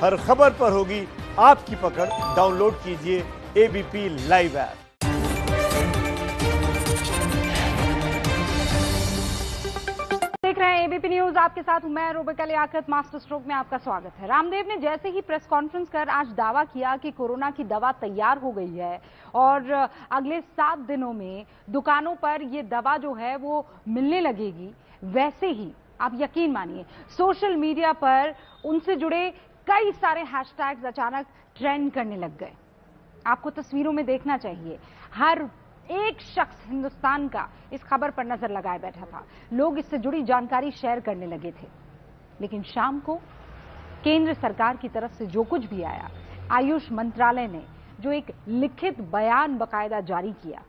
हर खबर पर होगी आपकी पकड़। डाउनलोड कीजिए एबीपी लाइव ऐप। देख रहे हैं एबीपी न्यूज, आपके साथ हूं मैं रुबिका लियाकत। मास्टर स्ट्रोक में आपका स्वागत है। रामदेव ने जैसे ही प्रेस कॉन्फ्रेंस कर आज दावा किया कि कोरोना की दवा तैयार हो गई है और अगले 7 दिनों में दुकानों पर ये दवा जो है वो मिलने लगेगी, वैसे ही आप यकीन मानिए सोशल मीडिया पर उनसे जुड़े कई सारे हैशटैग्स अचानक ट्रेंड करने लग गए। आपको तस्वीरों में देखना चाहिए, हर एक शख्स हिंदुस्तान का इस खबर पर नजर लगाए बैठा था। लोग इससे जुड़ी जानकारी शेयर करने लगे थे। लेकिन शाम को केंद्र सरकार की तरफ से जो कुछ भी आया, आयुष मंत्रालय ने जो एक लिखित बयान बाकायदा जारी किया,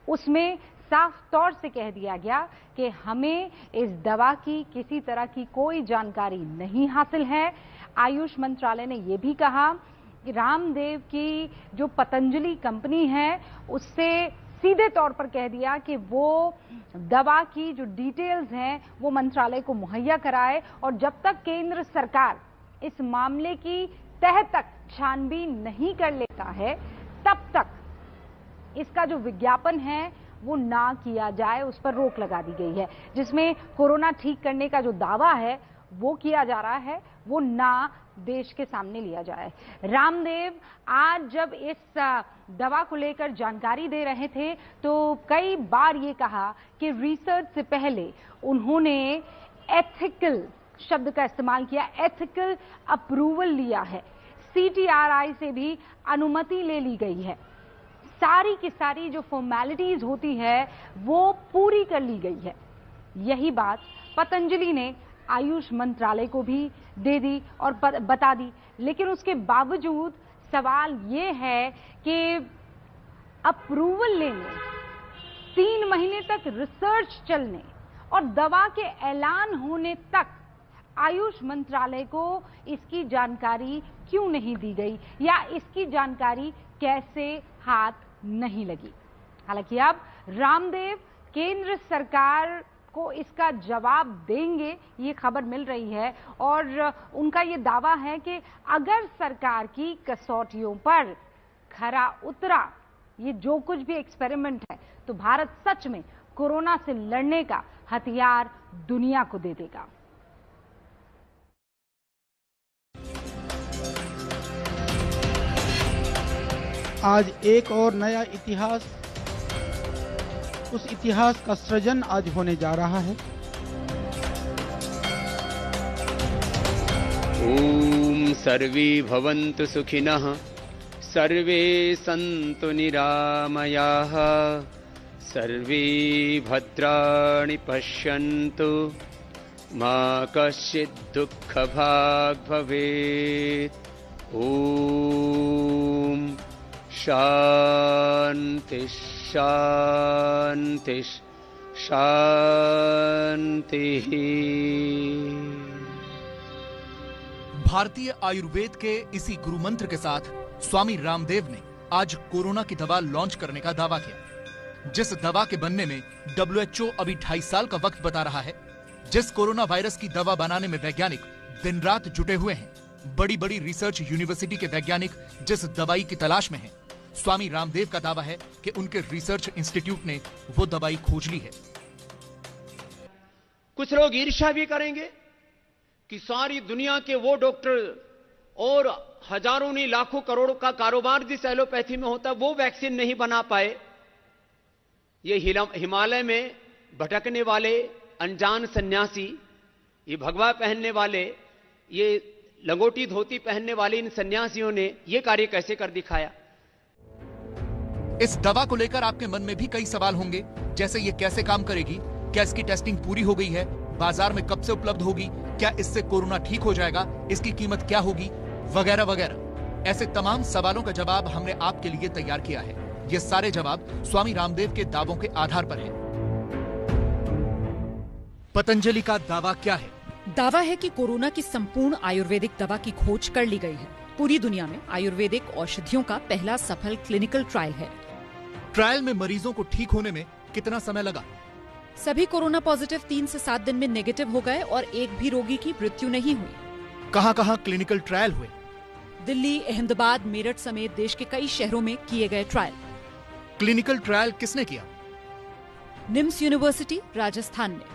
उसमें साफ तौर से कह दिया गया कि हमें इस दवा की किसी तरह की कोई जानकारी नहीं हासिल है। आयुष मंत्रालय ने यह भी कहा कि रामदेव की जो पतंजलि कंपनी है उससे सीधे तौर पर कह दिया कि वो दवा की जो डिटेल्स हैं वो मंत्रालय को मुहैया कराए, और जब तक केंद्र सरकार इस मामले की तह तक छानबीन नहीं कर लेता है तब तक इसका जो विज्ञापन है वो ना किया जाए, उस पर रोक लगा दी गई है। जिसमें कोरोना ठीक करने का जो दावा है वो किया जा रहा है, वो ना देश के सामने लिया जाए। रामदेव आज जब इस दवा को लेकर जानकारी दे रहे थे तो कई बार ये कहा कि रिसर्च से पहले उन्होंने एथिकल शब्द का इस्तेमाल किया, एथिकल अप्रूवल लिया है, CTRI से भी अनुमति ले ली गई है, सारी की सारी जो फॉर्मेलिटीज होती है वो पूरी कर ली गई है। यही बात पतंजलि ने आयुष मंत्रालय को भी दे दी और बता दी। लेकिन उसके बावजूद सवाल ये है कि अप्रूवल लेने, 3 महीने तक रिसर्च चलने और दवा के ऐलान होने तक आयुष मंत्रालय को इसकी जानकारी क्यों नहीं दी गई, या इसकी जानकारी कैसे हाथ नहीं लगी। हालांकि अब रामदेव केंद्र सरकार को इसका जवाब देंगे, ये खबर मिल रही है, और उनका ये दावा है कि अगर सरकार की कसौटियों पर खरा उतरा ये जो कुछ भी एक्सपेरिमेंट है तो भारत सच में कोरोना से लड़ने का हथियार दुनिया को दे देगा। आज एक और नया इतिहास, उस इतिहास का सृजन आज होने जा रहा है। ओम सर्वे भवन्तु सुखिनः, सर्वे सन्तु निरामयाः, सर्वे भद्राणि पश्यन्तु, मा कश्चित् दुःखभाग् भवेत्। ओम शांति शांति शांति। भारतीय आयुर्वेद के इसी गुरु मंत्र के साथ स्वामी रामदेव ने आज कोरोना की दवा लॉन्च करने का दावा किया, जिस दवा के बनने में WHO अभी 2.5 साल का वक्त बता रहा है। जिस कोरोना वायरस की दवा बनाने में वैज्ञानिक दिन रात जुटे हुए हैं, बड़ी बड़ी रिसर्च यूनिवर्सिटी के वैज्ञानिक जिस दवाई की तलाश में हैं, स्वामी रामदेव का दावा है कि उनके रिसर्च इंस्टीट्यूट ने वो दवाई खोज ली है। कुछ लोग ईर्ष्या भी करेंगे कि सारी दुनिया के वो डॉक्टर और हजारों नहीं लाखों करोड़ों का कारोबार जिस एलोपैथी में होता है वो वैक्सीन नहीं बना पाए। ये हिमालय में भटकने वाले अनजान सन्यासी, ये भगवा पहनने वाले, ये लंगोटी धोती पहनने वाले इन सन्यासियों ने ये कार्य कैसे कर दिखाया। इस दवा को लेकर आपके मन में भी कई सवाल होंगे, जैसे ये कैसे काम करेगी, क्या इसकी टेस्टिंग पूरी हो गई है, बाजार में कब से उपलब्ध होगी, क्या इससे कोरोना ठीक हो जाएगा, इसकी कीमत क्या होगी, वगैरह वगैरह। ऐसे तमाम सवालों का जवाब हमने आपके लिए तैयार किया है। ये सारे जवाब स्वामी रामदेव के दावों के आधार पर हैं। पतंजलि का दावा क्या है? दावा है कि कोरोना की संपूर्ण आयुर्वेदिक दवा की खोज कर ली गई है। पूरी दुनिया में आयुर्वेदिक औषधियों का पहला सफल क्लिनिकल ट्रायल है। ट्रायल में मरीजों को ठीक होने में कितना समय लगा? सभी कोरोना पॉजिटिव 3 से 7 दिन में नेगेटिव हो गए और एक भी रोगी की मृत्यु नहीं हुई। कहां-कहां क्लिनिकल ट्रायल हुए? दिल्ली, अहमदाबाद, मेरठ समेत देश के कई शहरों में किए गए ट्रायल। क्लिनिकल ट्रायल किसने किया? निम्स यूनिवर्सिटी, राजस्थान ने।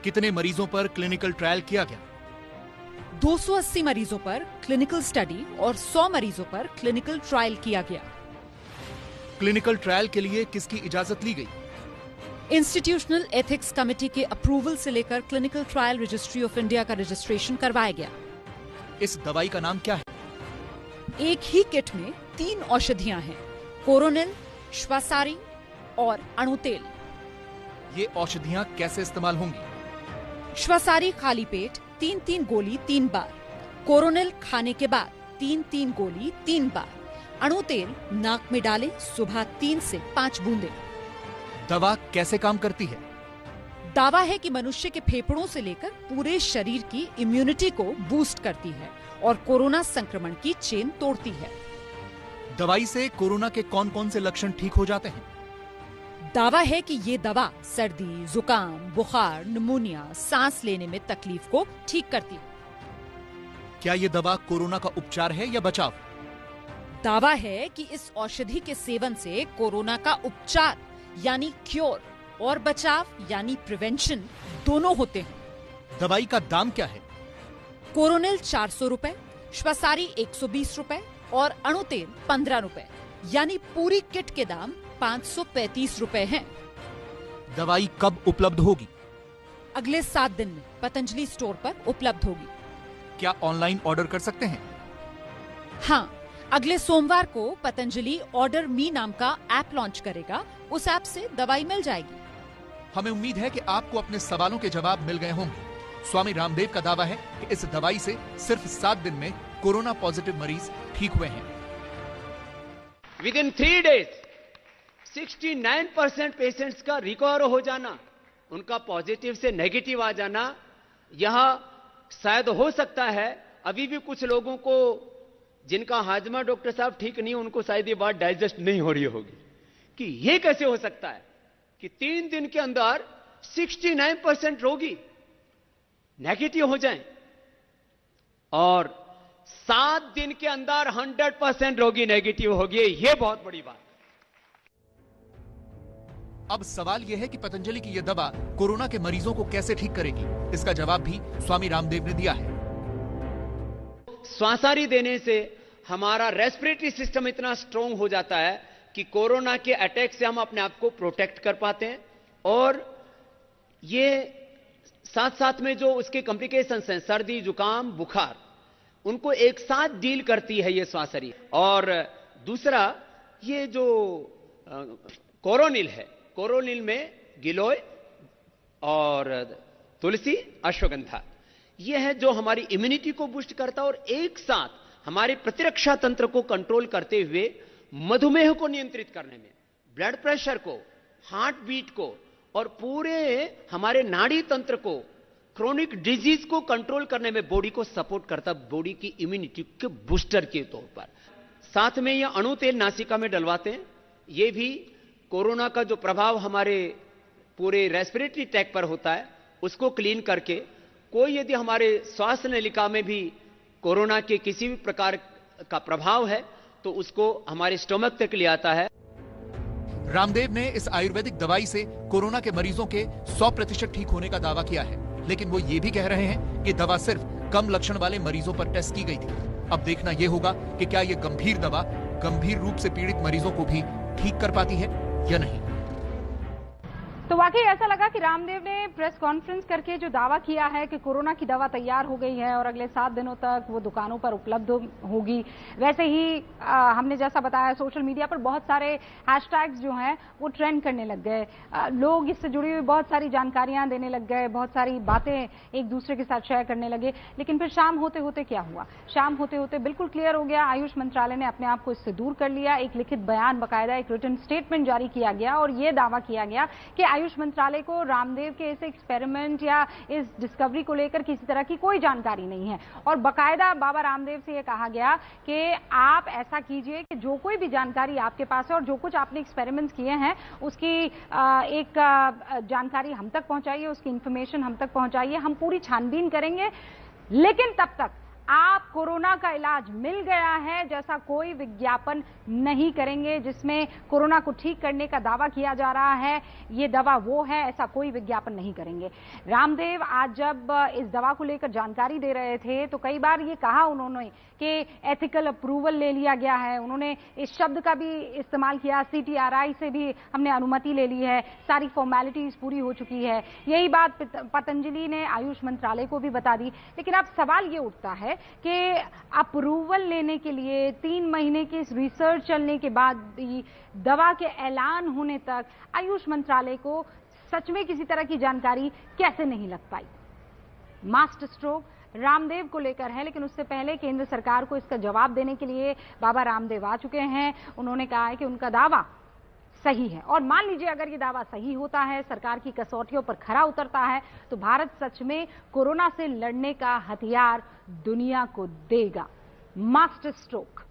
कितने मरीजों पर क्लिनिकल ट्रायल किया गया? 280 मरीजों पर क्लिनिकल स्टडी और 100 मरीजों पर क्लिनिकल ट्रायल किया गया। क्लिनिकल ट्रायल के लिए किसकी इजाजत ली गई? इंस्टीट्यूशनल एथिक्स कमेटी के अप्रूवल से लेकर clinical trial registry of India का रजिस्ट्रेशन करवाया गया। इस दवाई का नाम क्या है? एक ही किट में 3 औषधियां हैं, कोरोनिल, श्वासारी और अणुतेल। ये औषधियां कैसे इस्तेमाल होंगी? श्वासारी खाली पेट 3-3 गोली 3 बार, कोरोनिल खाने के बाद 3-3 गोली 3 बार, अणुतेल नाक में डालें सुबह 3 से 5 बूंदे। दवा कैसे काम करती है? दावा है कि मनुष्य के फेफड़ों से लेकर पूरे शरीर की इम्यूनिटी को बूस्ट करती है और कोरोना संक्रमण की चेन तोड़ती है। दवाई से कोरोना के कौन-कौन से लक्षण ठीक हो जाते हैं? दावा है कि ये दवा सर्दी, जुकाम, बुखार, निमोनिया, सांस लेने में तकलीफ को ठीक करती है। क्या ये दवा कोरोना का उपचार है या बचाव? दावा है कि इस औषधि के सेवन से कोरोना का उपचार यानी क्योर और बचाव यानी प्रिवेंशन दोनों होते हैं। दवाई का दाम क्या है? कोरोनिल 400 रुपए, श्वासारी 120 रुपए और अणुतेल 15 रुपए, यानी पूरी किट के दाम 535 रुपए हैं। दवाई कब उपलब्ध होगी? अगले 7 दिन में पतंजलि स्टोर पर उपलब्ध होगी। क्या ऑनलाइन ऑर्डर कर सकते हैं? हाँ, अगले सोमवार को पतंजलि ऑर्डर मी नाम का ऐप लॉन्च करेगा। उस ऐप से दवाई मिल जाएगी। हमें उम्मीद है कि आपको अपने सवालों के जवाब मिल गए होंगे। स्वामी रामदेव का दावा है कि इस दवाई से सिर्फ 7 दिन में कोरोना पॉजिटिव मरीज ठीक हुए हैं। विद इन 3 days 69% पेशेंट्स का रिकवर हो जाना, उनका पॉजिटिव से नेगेटिव आ जाना, यह शायद हो सकता है। अभी भी कुछ लोगों को जिनका हाजमा डॉक्टर साहब ठीक नहीं, उनको शायद ये बात डाइजेस्ट नहीं हो रही होगी कि ये कैसे हो सकता है कि 3 दिन के अंदर 69% रोगी नेगेटिव हो जाएं और 7 दिन के अंदर 100% रोगी नेगेटिव हो गए। ये बहुत बड़ी बात। अब सवाल यह है कि पतंजलि की यह दवा कोरोना के मरीजों को कैसे ठीक करेगी? इसका जवाब भी स्वामी रामदेव ने दिया है। श्वासारी देने से हमारा रेस्पिरेटरी सिस्टम इतना स्ट्रांग हो जाता है कि कोरोना के अटैक से हम अपने आप को प्रोटेक्ट कर पाते हैं और ये साथ साथ में जो उसके कॉम्प्लिकेशंस हैं, सर्दी, जुकाम, बुखार, उनको एक साथ डील करती है ये श्वासारी। और दूसरा, ये जो कोरोनिल है, कोरोनिल में गिलोय और तुलसी, अश्वगंधा, यह है जो हमारी इम्यूनिटी को बूस्ट करता है और एक साथ हमारे प्रतिरक्षा तंत्र को कंट्रोल करते हुए मधुमेह को नियंत्रित करने में, ब्लड प्रेशर को, हार्ट बीट को और पूरे हमारे नाड़ी तंत्र को, क्रोनिक डिजीज को कंट्रोल करने में बॉडी को सपोर्ट करता, बॉडी की इम्यूनिटी के बूस्टर के तौर पर। साथ में यह अणु तेल नासिका में डलवाते हैं। यह भी कोरोना का जो प्रभाव हमारे पूरे रेस्पिरेटरी ट्रैक पर होता है उसको क्लीन करके, कोई यदि हमारे श्वास नलिका में भी कोरोना के किसी भी प्रकार का प्रभाव है तो उसको हमारे स्टोमक तक ले आता है। रामदेव ने इस आयुर्वेदिक दवाई से कोरोना के मरीजों के 100% ठीक होने का दावा किया है, लेकिन वो ये भी कह रहे हैं कि दवा सिर्फ कम लक्षण वाले मरीजों पर टेस्ट की गई थी। अब देखना यह होगा कि क्या यह गंभीर दवा गंभीर रूप से पीड़ित मरीजों को भी ठीक कर पाती है या नहीं। तो वाकई ऐसा लगा कि रामदेव ने प्रेस कॉन्फ्रेंस करके जो दावा किया है कि कोरोना की दवा तैयार हो गई है और अगले 7 दिनों तक वो दुकानों पर उपलब्ध होगी, वैसे ही हमने जैसा बताया सोशल मीडिया पर बहुत सारे हैशटैग्स जो हैं वो ट्रेंड करने लग गए। लोग इससे जुड़ी हुई बहुत सारी जानकारियां देने लग गए, बहुत सारी बातें एक दूसरे के साथ शेयर करने लगे। लेकिन फिर शाम होते होते क्या हुआ? शाम होते होते बिल्कुल क्लियर हो गया। आयुष मंत्रालय ने अपने आप को इससे दूर कर लिया। एक लिखित बयान, बाकायदा एक रिटन स्टेटमेंट जारी किया गया और ये दावा किया गया कि आयुष मंत्रालय को रामदेव के इस एक्सपेरिमेंट या इस डिस्कवरी को लेकर किसी तरह की कोई जानकारी नहीं है। और बाकायदा बाबा रामदेव से यह कहा गया कि आप ऐसा कीजिए कि जो कोई भी जानकारी आपके पास है और जो कुछ आपने एक्सपेरिमेंट्स किए हैं उसकी एक जानकारी हम तक पहुंचाइए, उसकी इंफॉर्मेशन हम तक पहुंचाइए, हम पूरी छानबीन करेंगे। लेकिन तब तक आप कोरोना का इलाज मिल गया है जैसा कोई विज्ञापन नहीं करेंगे जिसमें कोरोना को ठीक करने का दावा किया जा रहा है। ये दवा वो है, ऐसा कोई विज्ञापन नहीं करेंगे। रामदेव आज जब इस दवा को लेकर जानकारी दे रहे थे तो कई बार ये कहा उन्होंने कि एथिकल अप्रूवल ले लिया गया है। उन्होंने इस शब्द का भी इस्तेमाल किया, CTRI से भी हमने अनुमति ले ली है, सारी फॉर्मेलिटीज पूरी हो चुकी है। यही बात पतंजलि ने आयुष मंत्रालय को भी बता दी। लेकिन अब सवाल ये उठता है कि अप्रूवल लेने के लिए 3 महीने की रिसर्च चलने के बाद भी दवा के ऐलान होने तक आयुष मंत्रालय को सच में किसी तरह की जानकारी कैसे नहीं लग पाई। मास्टर स्ट्रोक रामदेव को लेकर है, लेकिन उससे पहले केंद्र सरकार को इसका जवाब देने के लिए बाबा रामदेव आ चुके हैं। उन्होंने कहा है कि उनका दावा सही है और मान लीजिए अगर ये दावा सही होता है, सरकार की कसौटियों पर खरा उतरता है, तो भारत सच में कोरोना से लड़ने का हथियार दुनिया को देगा। Master stroke